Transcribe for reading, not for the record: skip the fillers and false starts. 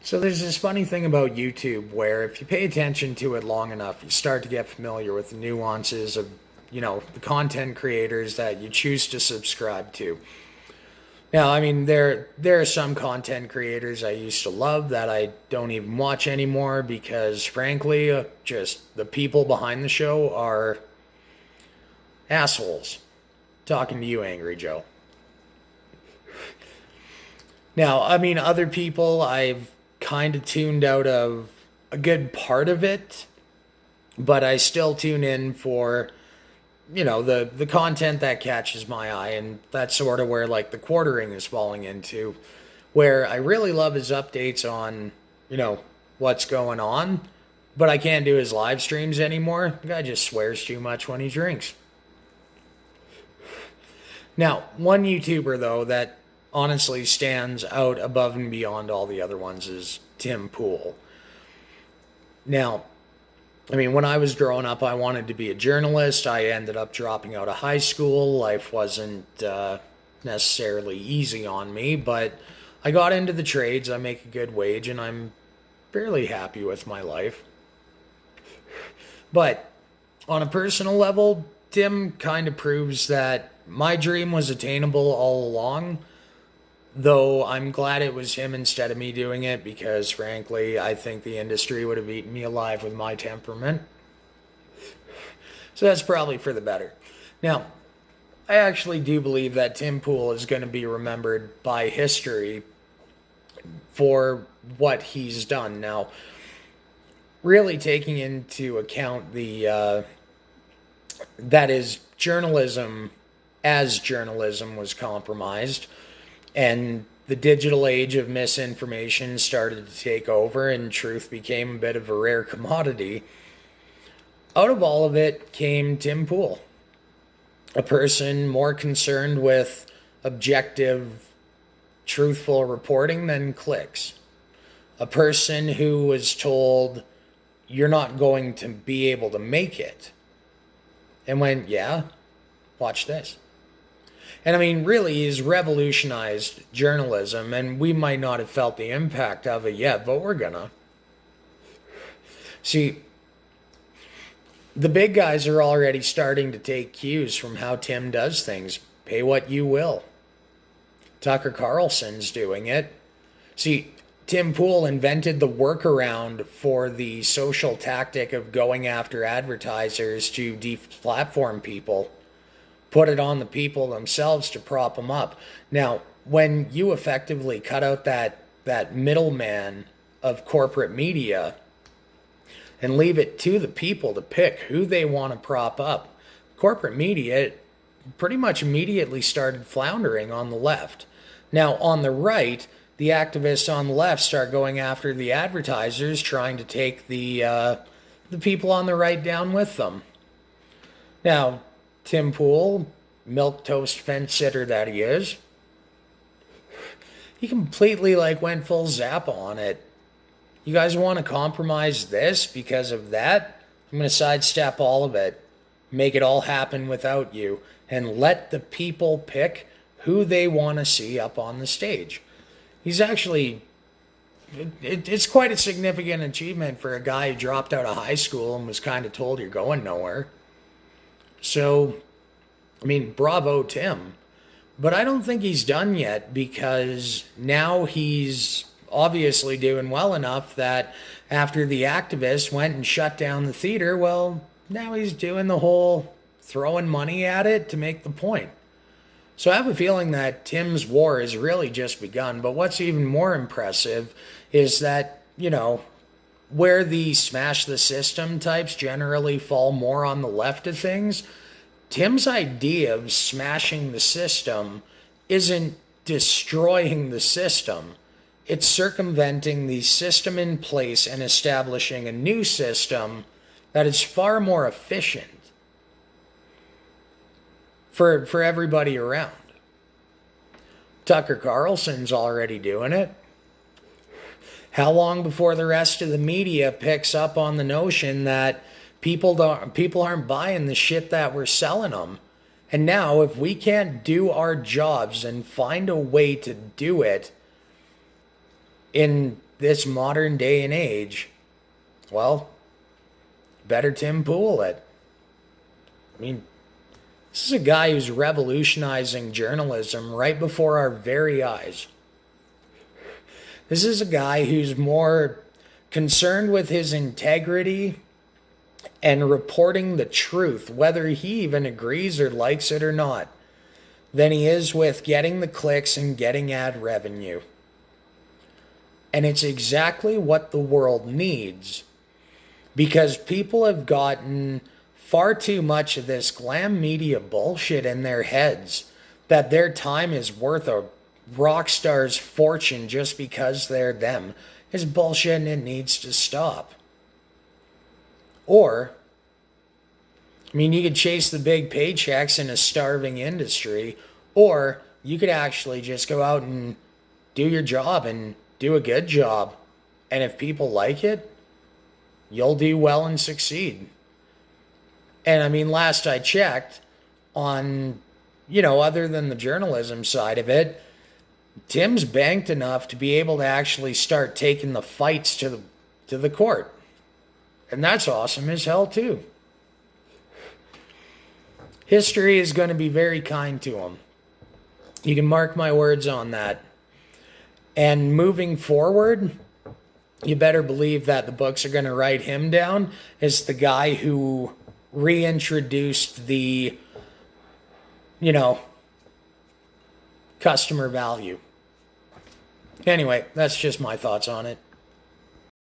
So there's this funny thing about YouTube where if you pay attention to it long enough, you start to get familiar with the nuances of, the content creators that you choose to subscribe to. Now, I mean, there are some content creators I used to love that I don't even watch anymore because, frankly, just the people behind the show are assholes. Talking to you, Angry Joe. Now, I mean, other people I've kind of tuned out of a good part of it, but I still tune in for, the content that catches my eye, and that's sort of where like the quartering is falling into, where I really love his updates on, what's going on, but I can't do his live streams anymore. The guy just swears too much when he drinks. Now, one YouTuber though that honestly stands out above and beyond all the other ones is Tim Pool. Now, I mean, when I was growing up, I wanted to be a journalist. I ended up dropping out of high school. Life wasn't necessarily easy on me, but I got into the trades. I make a good wage, and I'm fairly happy with my life. But on a personal level, Tim kind of proves that my dream was attainable all along. Though I'm glad it was him instead of me doing it because, frankly, I think the industry would have eaten me alive with my temperament. So that's probably for the better. Now, I actually do believe that Tim Pool is going to be remembered by history for what he's done. Now, really taking into account that is journalism as journalism was compromised, and the digital age of misinformation started to take over, and truth became a bit of a rare commodity. Out of all of it came Tim Pool, a person more concerned with objective, truthful reporting than clicks. A person who was told, you're not going to be able to make it. And went, yeah, watch this. And I mean, really, he's revolutionized journalism, and we might not have felt the impact of it yet, but we're gonna. See, the big guys are already starting to take cues from how Tim does things. Pay what you will. Tucker Carlson's doing it. See, Tim Pool invented the workaround for the social tactic of going after advertisers to deplatform people. Put it on the people themselves to prop them up. Now, when you effectively cut out that middleman of corporate media and leave it to the people to pick who they want to prop up, corporate media pretty much immediately started floundering on the left. Now, on the right, the activists on the left start going after the advertisers, trying to take the people on the right down with them. Now, Tim Pool, milquetoast fence sitter that he is, he completely went full Zappa on it. You guys want to compromise this because of that? I'm going to sidestep all of it, make it all happen without you, and let the people pick who they want to see up on the stage. He's actually, it's quite a significant achievement for a guy who dropped out of high school and was kind of told you're going nowhere. So, I mean, bravo, Tim. But I don't think he's done yet, because now he's obviously doing well enough that after the activists went and shut down the theater, well, now he's doing the whole throwing money at it to make the point. So I have a feeling that Tim's war has really just begun. But what's even more impressive is that, where the smash the system types generally fall more on the left of things, Tim's idea of smashing the system isn't destroying the system. It's circumventing the system in place and establishing a new system that is far more efficient for everybody around. Tucker Carlson's already doing it. How long before the rest of the media picks up on the notion that people aren't buying the shit that we're selling them? And now, if we can't do our jobs and find a way to do it in this modern day and age, well, better Tim Pool it. I mean, this is a guy who's revolutionizing journalism right before our very eyes. This is a guy who's more concerned with his integrity and reporting the truth, whether he even agrees or likes it or not, than he is with getting the clicks and getting ad revenue. And it's exactly what the world needs, because people have gotten far too much of this glam media bullshit in their heads that their time is worth a rock star's fortune just because they're them. It's bullshit and it needs to stop. Or, I mean, you could chase the big paychecks in a starving industry, or you could actually just go out and do your job and do a good job. And if people like it, you'll do well and succeed. And I mean, last I checked on, other than the journalism side of it, Tim's banked enough to be able to actually start taking the fights to the court. And that's awesome as hell too. History is going to be very kind to him. You can mark my words on that. And moving forward, you better believe that the books are going to write him down as the guy who reintroduced the, customer value. Anyway, that's just my thoughts on it.